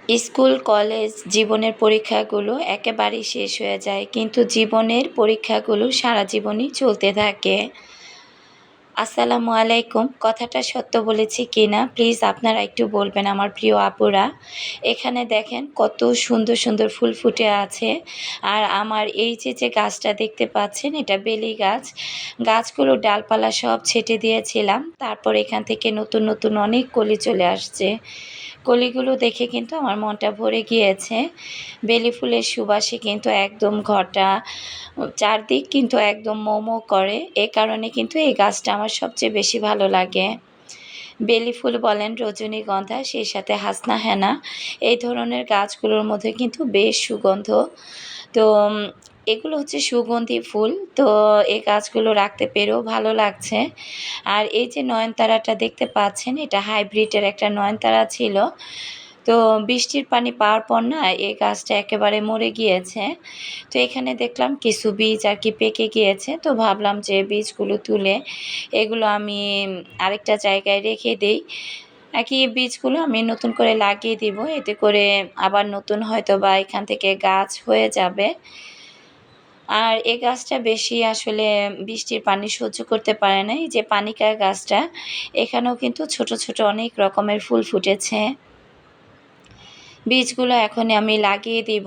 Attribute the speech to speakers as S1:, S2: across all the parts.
S1: School college জীবনের পরীক্ষাগুলো একেবারেই শেষ হয়ে যায়, কিন্তু জীবনের পরীক্ষাগুলো সারা জীবনই চলতে থাকে। আসসালামু আলাইকুম। কথাটা সত্য বলেছি কিনা প্লিজ আপনারা একটু বলবেন আমার প্রিয় আপুরা। এখানে দেখেন কত সুন্দর সুন্দর ফুল ফুটে আছে। আর আমার এই যে গাছটা দেখতে পাচ্ছেন, এটা বেলি গাছ। গাছগুলোর ডালপালা সব ছেঁটে দিয়েছিলাম, তারপর এখান থেকে নতুন নতুন অনেক কলি চলে আসছে। কলিগুলো দেখে কিন্তু আমার মনটা ভরে গিয়েছে। বেলি ফুলের সুবাসে কিন্তু একদম ঘরটা চারদিক কিন্তু একদম মোমো করে। এ কারণে কিন্তু এই গাছটা আমার সবচেয়ে বেশি ভালো লাগে। বেলি ফুল বলেন, রজনীগন্ধা, সেই সাথে হাসনা হেনা, এই ধরনের গাছগুলোর মধ্যে কিন্তু বেশ সুগন্ধ। তো এগুলো হচ্ছে সুগন্ধি ফুল। তো এই গাছগুলো রাখতে পেরেও ভালো লাগছে। আর এই যে নয়নতারাটা দেখতে পাচ্ছেন, এটা হাইব্রিডের একটা নয়নতারা ছিল। তো বৃষ্টির পানি পাওয়ার পর না এই গাছটা একেবারে মরে গিয়েছে। তো এখানে দেখলাম কিছু বীজ আর কি পেকে গিয়েছে, তো ভাবলাম যে বীজগুলো তুলে এগুলো আমি আরেকটা জায়গায় রেখে দিই। একই বীজগুলো আমি নতুন করে লাগিয়ে দিব, এতে করে আবার নতুন হয়তো বা এখান থেকে গাছ হয়ে যাবে। আর এই গাছটা বেশি আসলে বৃষ্টির পানি সহ্য করতে পারে না। এই যে পানিকা গাছটা, এখানেও কিন্তু ছোট ছোট অনেক রকমের ফুল ফুটেছে। বীজগুলো এখনই আমি লাগিয়ে দিব।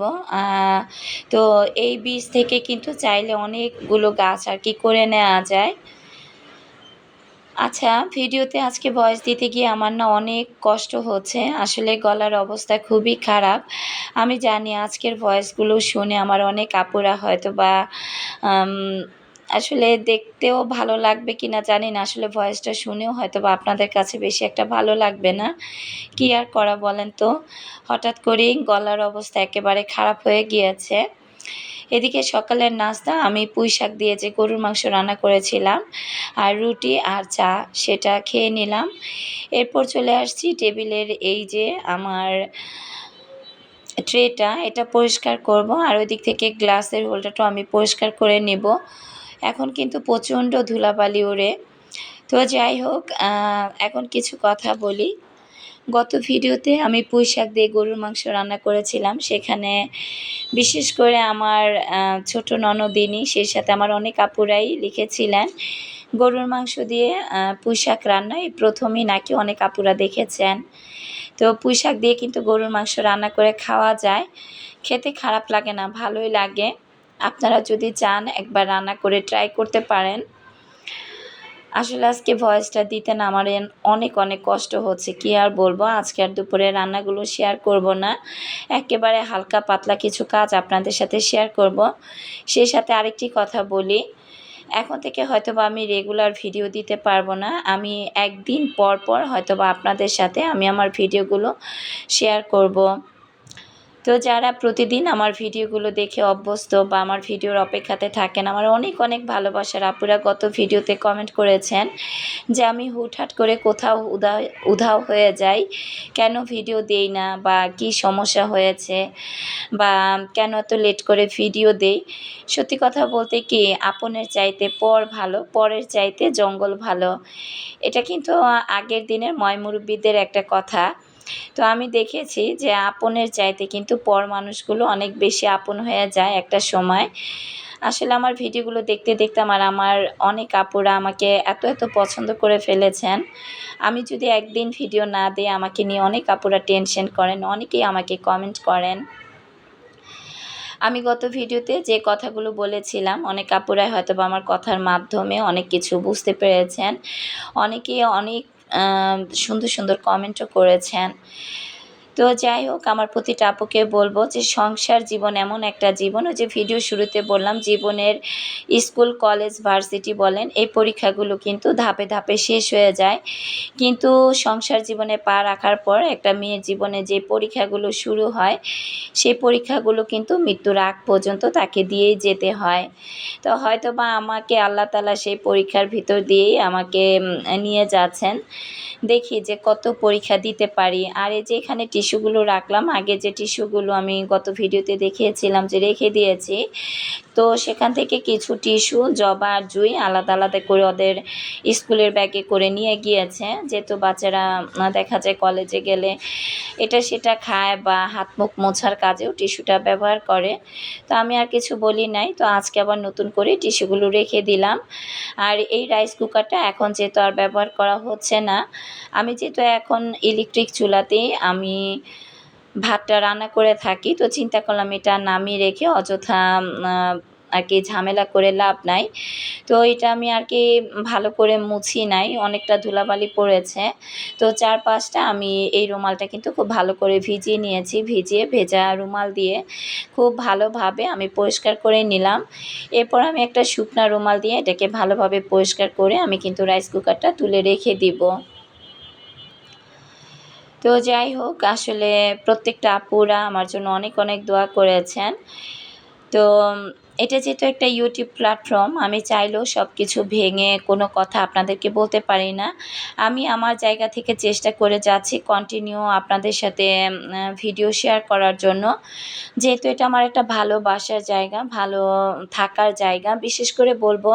S1: তো এই বীজ থেকে কিন্তু চাইলে অনেকগুলো গাছ আর কি করে নেওয়া যায়। আচ্ছা, ভিডিওতে আজকে ভয়েস দিতে গিয়ে আমার না অনেক কষ্ট হচ্ছে। আসলে গলার অবস্থা খুবই খারাপ। আমি জানি আজকের ভয়েসগুলো শুনে আমার অনেক আপুরা হয়তো বা আম আসলে দেখতেও ভালো লাগবে কিনা জানি না। আসলে ভয়েসটা শুনেও হয়তো বা আপনাদের কাছে বেশি একটা ভালো লাগবে না। কি আর করা বলেন তো? হঠাৎ করেই গলার অবস্থা একেবারে খারাপ হয়ে গিয়েছে। এদিকে সকালের নাস্তা আমি পুঁইশাক দিয়ে যে গরুর মাংস রান্না করেছিলাম আর রুটি আর চা, সেটা খেয়ে নিলাম। এরপর চলে আসছি টেবিলের এই যে আমার ট্রেটা, এটা পরিষ্কার করব। আর ওই দিক থেকে গ্লাসের হোল্ডারটাও আমি পরিষ্কার করে নেব। এখন কিন্তু প্রচণ্ড ধুলাবালি ওড়ে। তো যাই হোক, এখন কিছু কথা বলি। গত ভিডিওতে আমি পুঁইশাক দিয়ে গরুর মাংস রান্না করেছিলাম। সেখানে বিশেষ করে আমার ছোট ননদিনী, সেই সাথে আমার অনেক আপুরাই লিখেছিলেন গরুর মাংস দিয়ে পুঁইশাক রান্না এই প্রথমই নাকি অনেক আপুরা দেখেছেন। তো পুঁইশাক দিয়ে কিন্তু গরুর মাংস রান্না করে খাওয়া যায়, খেতে খারাপ লাগে না, ভালোই লাগে। আপনারা যদি চান একবার রান্না করে ট্রাই করতে পারেন। আসলে আজকে ভয়েসটা দিতে না আমার অনেক অনেক কষ্ট হচ্ছে, কি আর বলবো। আজকে আর দুপুরে রান্নাগুলো শেয়ার করব না, একেবারে হালকা পাতলা কিছু কাজ আপনাদের সাথে শেয়ার করব। সেই সাথে আরেকটি কথা বলি, এখন থেকে হয়তোবা আমি রেগুলার ভিডিও দিতে পারবো না। আমি একদিন পর পর হয়তোবা আপনাদের সাথে আমি আমার ভিডিওগুলো শেয়ার করব। তো যারা প্রতিদিন আমার ভিডিওগুলো দেখে অভ্যস্ত বা আমার ভিডিওর অপেক্ষাতে থাকেন, আমার অনেক অনেক ভালোবাসার আপুরা গত ভিডিওতে কমেন্ট করেছেন যে আমি হুটহাট করে কোথাও উধাও হয়ে যাই, কেন ভিডিও দেই না, বা কি সমস্যা হয়েছে, বা কেন এত লেট করে ভিডিও দেই। সত্যি কথা বলতে কি, আপনের চাইতে পর ভালো, পরের চাইতে জঙ্গল ভালো। এটা কিন্তু আগের দিনের ময়মুরব্বীদের একটা কথা। তো আমি দেখেছি যে আপনের চাইতে কিন্তু পর মানুষগুলো অনেক বেশি আপন হয়ে যায় একটা সময়। আসলে আমার ভিডিওগুলো দেখতে দেখতে আমার অনেক আপুরা আমাকে এত এত পছন্দ করে ফেলেছেন। আমি যদি একদিন ভিডিও না দিই, আমাকে নিয়ে অনেক আপুরা টেনশন করেন, অনেকেই আমাকে কমেন্ট করেন। আমি গত ভিডিওতে যে কথাগুলো বলেছিলাম, অনেক আপুরাই হয়তো বা আমার কথার মাধ্যমে অনেক কিছু বুঝতে পেরেছেন। অনেকেই অনেক সুন্দর সুন্দর কমেন্টও করেছেন। তো যাই হোক, আমার প্রতিটা আপুকে বলবো যে সংসার জীবন এমন একটা জীবন, ওই যে ভিডিও শুরুতে বললাম জীবনের স্কুল কলেজ ভার্সিটি বলেন, এই পরীক্ষাগুলো কিন্তু ধাপে ধাপে শেষ হয়ে যায়। কিন্তু সংসার জীবনে পা রাখার পর একটা মেয়ের জীবনে যে পরীক্ষাগুলো শুরু হয়, সেই পরীক্ষাগুলো কিন্তু মৃত্যুর আগ পর্যন্ত তাকে দিয়েই যেতে হয়। তো হয়তো বা আমাকে আল্লাহ তাআলা সেই পরীক্ষার ভিতর দিয়েই আমাকে নিয়ে যাচ্ছেন। দেখি যে কত পরীক্ষা দিতে পারি। আর এই যে এখানে টিস্যুগুলো রাখলাম, আগে যে টিস্যুগুলো আমি গত ভিডিওতে দেখিয়েছিলাম যে রেখে দিয়েছি, তো সেখান থেকে কিছু টিস্যু জবা আর জুই আলাদা আলাদা করে ওদের স্কুলের ব্যাগে করে নিয়ে গিয়েছে, যেহেতু বাচ্চারা দেখা যায় কলেজে গেলে এটা সেটা খায় বা হাত মুখ মোছার কাজেও টিস্যুটা ব্যবহার করে। তো আমি আর কিছু বলি নাই, তো আজকে আবার নতুন করে টিস্যুগুলো রেখে দিলাম। আর এই রাইস কুকারটা এখন যেহেতু আর ব্যবহার করা হচ্ছে না, আমি যেহেতু এখন ইলেকট্রিক চুলাতেই আমি ভাতটা রান্না করে থাকি, তো চিন্তা করলাম এটা নামিয়ে রেখে অযথা আর কি ঝামেলা করে লাভ নাই। তো এটা আমি আর কি ভালো করে মুছি নাই, অনেকটা ধুলাবালি পড়েছে। তো চারপাশটা আমি এই রুমালটা কিন্তু খুব ভালো করে ভিজিয়ে নিয়েছি, ভিজিয়ে ভেজা রুমাল দিয়ে খুব ভালোভাবে আমি পরিষ্কার করে নিলাম। এরপর আমি একটা শুকনা রুমাল দিয়ে এটাকে ভালোভাবে পরিষ্কার করে আমি কিন্তু রাইস কুকারটা তুলে রেখে দিব। তো যাই হোক, আসলে প্রত্যেকটা আপুরা আমার জন্য অনেক অনেক দোয়া করেছেন। তো এটা যেহেতু একটা ইউটিউব প্ল্যাটফর্ম, আমি চাইলেও সব কিছু ভেঙে কোনো কথা আপনাদেরকে বলতে পারি না। আমি আমার জায়গা থেকে চেষ্টা করে যাচ্ছি কন্টিনিউ আপনাদের সাথে ভিডিও শেয়ার করার জন্য। যেহেতু এটা আমার একটা ভালোবাসার জায়গা, ভালো থাকার জায়গা। বিশেষ করে বলবো,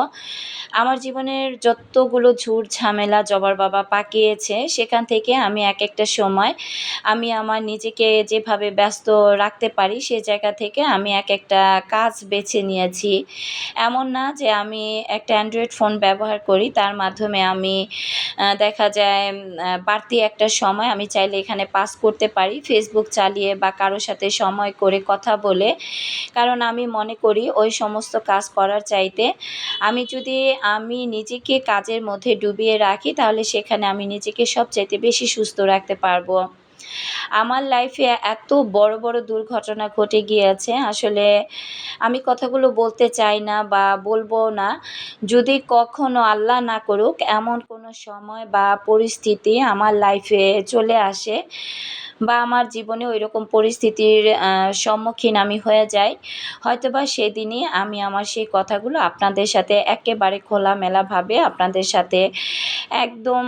S1: আমার জীবনের যতগুলো ঝুট ঝামেলা জবার বাবা পাকিয়েছে, সেখান থেকে আমি এক একটা সময় আমি আমার নিজেকে যেভাবে ব্যস্ত রাখতে পারি, সে জায়গা থেকে আমি এক একটা কাজ বেছে নিয়েছি। এমন না যে আমি একটা অ্যান্ড্রয়েড ফোন ব্যবহার করি, তার মাধ্যমে আমি দেখা যায় বাড়তি একটা সময় আমি চাইলে এখানে পাস করতে পারি ফেসবুক চালিয়ে বা কারো সাথে সময় করে কথা বলে। কারণ আমি মনে করি ওই সমস্ত কাজ করার চাইতে আমি নিজেকে কাজের মধ্যে ডুবিয়ে রাখি, তাহলে সেখানে আমি নিজেকে সবচাইতে বেশি সুস্থ রাখতে পারবো। আমার লাইফে এত বড় বড় দুর্ঘটনা ঘটে গিয়েছে, আসলে আমি কথাগুলো বলতে চাই না বা বলবো না। যদি কখনো আল্লাহ না করুক এমন কোনো সময় বা পরিস্থিতি আমার লাইফে চলে আসে বা আমার জীবনে ওইরকম পরিস্থিতির সম্মুখীন আমি হয়ে যাই, হয়তোবা সেদিনই আমি আমার সেই কথাগুলো আপনাদের সাথে একেবারে খোলামেলাভাবে আপনাদের সাথে একদম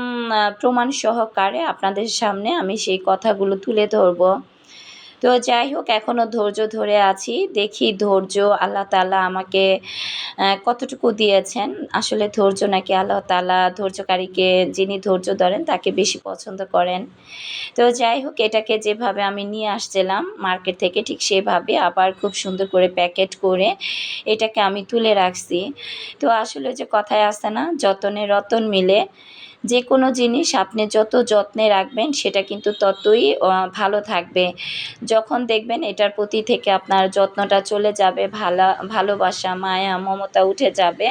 S1: প্রমাণ সহকারে আপনাদের সামনে আমি সেই কথাগুলো তুলে ধরবো। তো যাই হোক, এখনও ধৈর্য ধরে আছি। দেখি ধৈর্য আল্লাহ তাআলা আমাকে কতটুকু দিয়েছেন। আসলে ধৈর্য নাকি আল্লাহ তাআলা ধৈর্যকারীকে, যিনি ধৈর্য ধরেন তাকে বেশি পছন্দ করেন। তো যাই হোক, এটাকে যেভাবে আমি নিয়ে আসছিলাম মার্কেট থেকে, ঠিক সেভাবে আবার খুব সুন্দর করে প্যাকেট করে এটাকে আমি তুলে রাখছি। তো আসলে যে কথায় আছে না, যতনে রতন মিলে। যে কোনো জিনিস আপনি যত যত্নে রাখবেন সেটা কিন্তু ততই ভালো থাকবে। যখন দেখবেন এটার প্রতি থেকে আপনার যত্নটা চলে যাবে, ভালোবাসা, মায়া, মমতা উঠে যাবে,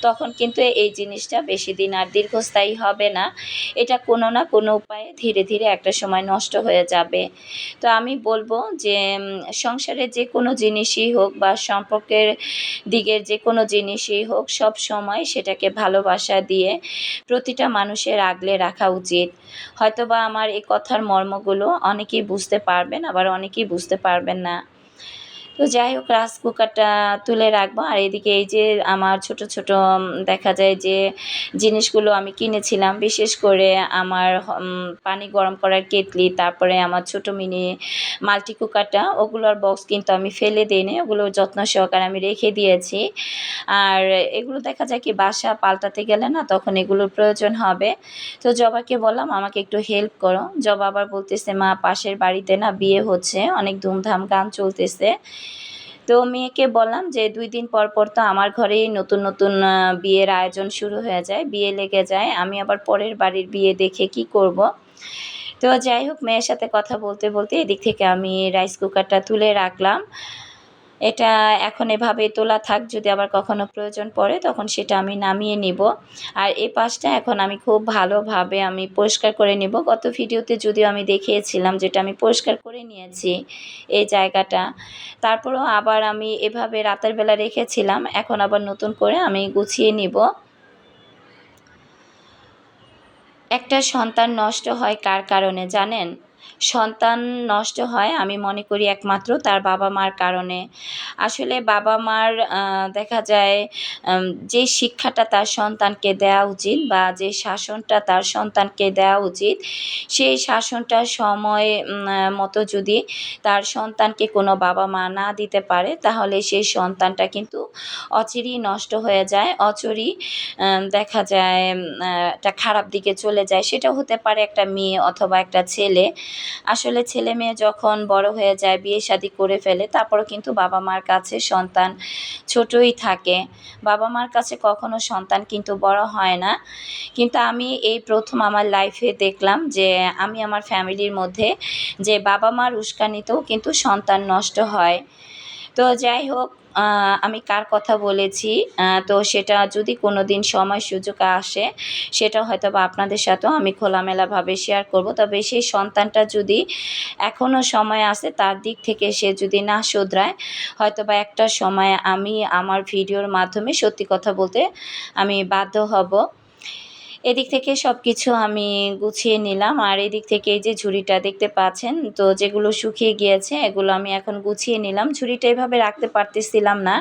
S1: তখন কিন্তু এই জিনিসটা বেশি দিন আর দীর্ঘস্থায়ী হবে না। এটা কোনো না কোনো উপায়ে ধীরে ধীরে একটা সময় নষ্ট হয়ে যাবে। তো আমি বলবো যে সংসারের যে কোনো জিনিসই হোক বা সম্পর্কের দিকের যে কোনো জিনিসই হোক, সব সময় সেটাকে ভালোবাসা দিয়ে প্রতিটা মানুষের আগলে রাখা উচিত। হয়তোবা আমার এই কথার মর্মগুলো অনেকেই বুঝতে পারবেন, আবার অনেকেই বুঝতে পারবেন না। তো যাই হোক, রাইস কুকারটা তুলে রাখবো। আর এদিকে এই যে আমার ছোট ছোট দেখা যায় যে জিনিসগুলো আমি কিনেছিলাম, বিশেষ করে আমার পানি গরম করার কেটলি, তারপরে আমার ছোট মিনি মাল্টি কুকারটা, ওগুলোর বক্স কিন্তু আমি ফেলে দিইনি, ওগুলো যত্ন সহকারে আমি রেখে দিয়েছি। আর এগুলো দেখা যায় কি বাসা পাল্টাতে গেলে না, তখন এগুলোর প্রয়োজন হবে। তো জবাকে বললাম আমাকে একটু হেল্প করো। জবা আবার বলতেছে, মা পাশের বাড়িতে না বিয়ে হচ্ছে, অনেক ধুমধাম গান চলতেছে। তো মেয়েকে বললাম যে ২ দিন পর পর তো আমার ঘরেই নতুন নতুন বিয়ের আয়োজন শুরু হয়ে যায়, বিয়ে লেগে যায়, আমি আবার পরের বাড়ির বিয়ে দেখে কি করব। তো যাই হোক, মেয়ের সাথে কথা বলতে বলতে এদিক থেকে আমি রাইস কুকারটা তুলে রাখলাম। এটা এখন এভাবে তোলা থাক, যদি আবার কখনো প্রয়োজন পড়ে তখন সেটা আমি নামিয়ে নিব। আর এই পাশটা এখন আমি খুব ভালোভাবে আমি পরিষ্কার করে নিব। গত ভিডিওতে যদিও আমি দেখিয়েছিলাম যেটা আমি পরিষ্কার করে নিয়েছি এই জায়গাটা। তারপরেও আবার আমি এভাবে রাতের বেলা রেখেছিলাম, এখন আবার নতুন করে আমি গুছিয়ে নিব। একটা সন্তান নষ্ট হয় কার কারণে জানেন? সন্তান নষ্ট হয় আমি মনে করি একমাত্র তার বাবা মার কারণে। আসলে বাবা মার দেখা যায় যে শিক্ষাটা তার সন্তানকে দেওয়া উচিত বা যে শাসনটা তার সন্তানকে দেওয়া উচিত, সেই শাসনটা সময় মতো যদি তার সন্তানকে কোনো বাবা মা না দিতে পারে, তাহলে সেই সন্তানটা কিন্তু অচিরেই নষ্ট হয়ে যায়, অচিরেই দেখা যায় একটা খারাপ দিকে চলে যায়। সেটা হতে পারে একটা মেয়ে অথবা একটা ছেলে। আসলে ছেলে মেয়ে যখন বড় হয়ে যায়, বিয়ে শাদী করে ফেলে, তারপরও কিন্তু বাবা মার কাছে সন্তান ছোটই থাকে। বাবা মার কাছে কখনো সন্তান কিন্তু বড় হয় না। কিন্তু আমি এই প্রথম আমার লাইফে দেখলাম যে আমি আমার ফ্যামিলির মধ্যে যে বাবা মার উস্কানিতেও কিন্তু সন্তান নষ্ট হয়। তো যাই হোক, আমি কার কথা বলেছি, তো সেটা যদি কোনো দিন সময় সুযোগ আসে, সেটা হয়তো বা আপনাদের সাথেও আমি খোলামেলাভাবে শেয়ার করব। তবে সেই সন্তানটা যদি এখনও সময় আছে, তার দিক থেকে সে যদি না শোধরায়, হয়তো বা একটা সময় আমি আমার ভিডিওর মাধ্যমে সত্যি কথা বলতে আমি বাধ্য হব। এদিক থেকে সব কিছু আমি গুছিয়ে নিলাম, আর এদিক থেকে এই যে ঝুড়িটা দেখতে পাচ্ছেন, তো যেগুলো শুকিয়ে গিয়েছে এগুলো আমি এখন গুছিয়ে নিলাম। ঝুড়িটা এভাবে রাখতে পারতেছিলাম না,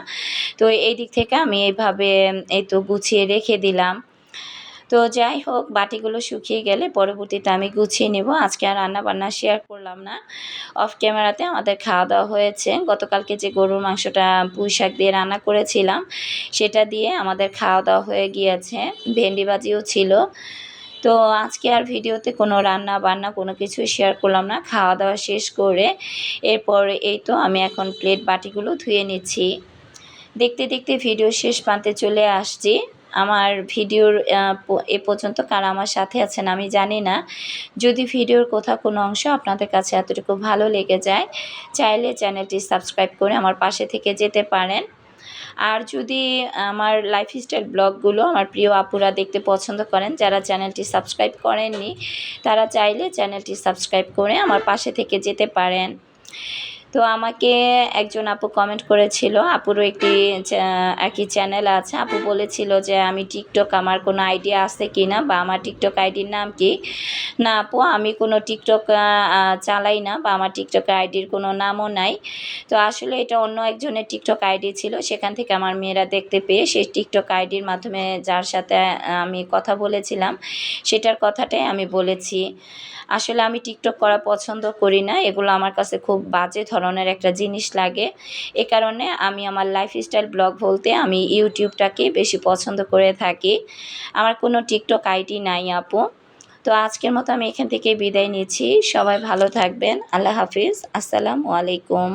S1: তো এই দিক থেকে আমি এইভাবে এই তো গুছিয়ে রেখে দিলাম। তো যাই হোক, বাটিগুলো শুকিয়ে গেলে পরবর্তীতে আমি গুছিয়ে নেব। আজকে আর রান্না-বান্না শেয়ার করলাম না। অফ ক্যামেরাতে আমাদের খাওয়া-দাওয়া হয়েছে। গতকালকে যে গরুর মাংসটা পুঁই শাক দিয়ে রান্না করেছিলাম, সেটা দিয়ে আমাদের খাওয়া-দাওয়া হয়ে গিয়েছে। ভেন্ডি ভাজিও ছিল। তো আজকে আর ভিডিওতে কোনো রান্না-বান্না কোনো কিছুই শেয়ার করলাম না। খাওয়া-দাওয়া শেষ করে এরপর এই তো আমি এখন প্লেট বাটিগুলো ধুয়ে নিচ্ছি। দেখতে দেখতে ভিডিও শেষ প্রান্তে চলে আসছি। আমার ভিডিওর এ পর্যন্ত কারা আমার সাথে আছেন আমি জানি না। যদি ভিডিওর কোথাও কোনো অংশ আপনাদের কাছে এতটুকু ভালো লেগে যায়, চাইলে চ্যানেলটি সাবস্ক্রাইব করে আমার পাশে থেকে যেতে পারেন। আর যদি আমার লাইফস্টাইল ব্লগগুলো আমার প্রিয় আপুরা দেখতে পছন্দ করেন, যারা চ্যানেলটি সাবস্ক্রাইব করেননি, তারা চাইলে চ্যানেলটি সাবস্ক্রাইব করে আমার পাশে থেকে যেতে পারেন। তো আমাকে একজন আপু কমেন্ট করেছিল, আপুরও একটি আর কি চ্যানেল আছে। আপু বলেছিল যে আমি টিকটক, আমার কোনো আইডিয়া আছে কি না, বা আমার টিকটক আইডির নাম কি। না আপু, আমি কোনো টিকটক চালাই না, বা আমার টিকটক আইডির কোনো নামও নাই। তো আসলে এটা অন্য একজনের টিকটক আইডি ছিল, সেখান থেকে আমার মেয়েরা দেখতে পেয়ে সেই টিকটক আইডির মাধ্যমে যার সাথে আমি কথা বলেছিলাম, সেটার কথাটাই আমি বলেছি। আসলে আমি টিকটক করা পছন্দ করি না, এগুলো আমার কাছে খুব বাজে ধরনের একটা জিনিস লাগে। এ কারণে আমি আমার লাইফস্টাইল ব্লগ বলতে আমি ইউটিউবটাকে বেশি পছন্দ করে থাকি। আমার কোনো টিকটক আইডি নাই আপু। তো আজকের মতো আমি এখান থেকে বিদায় নিচ্ছি। সবাই ভালো থাকবেন। আল্লাহ হাফিজ। আসসালামু আলাইকুম।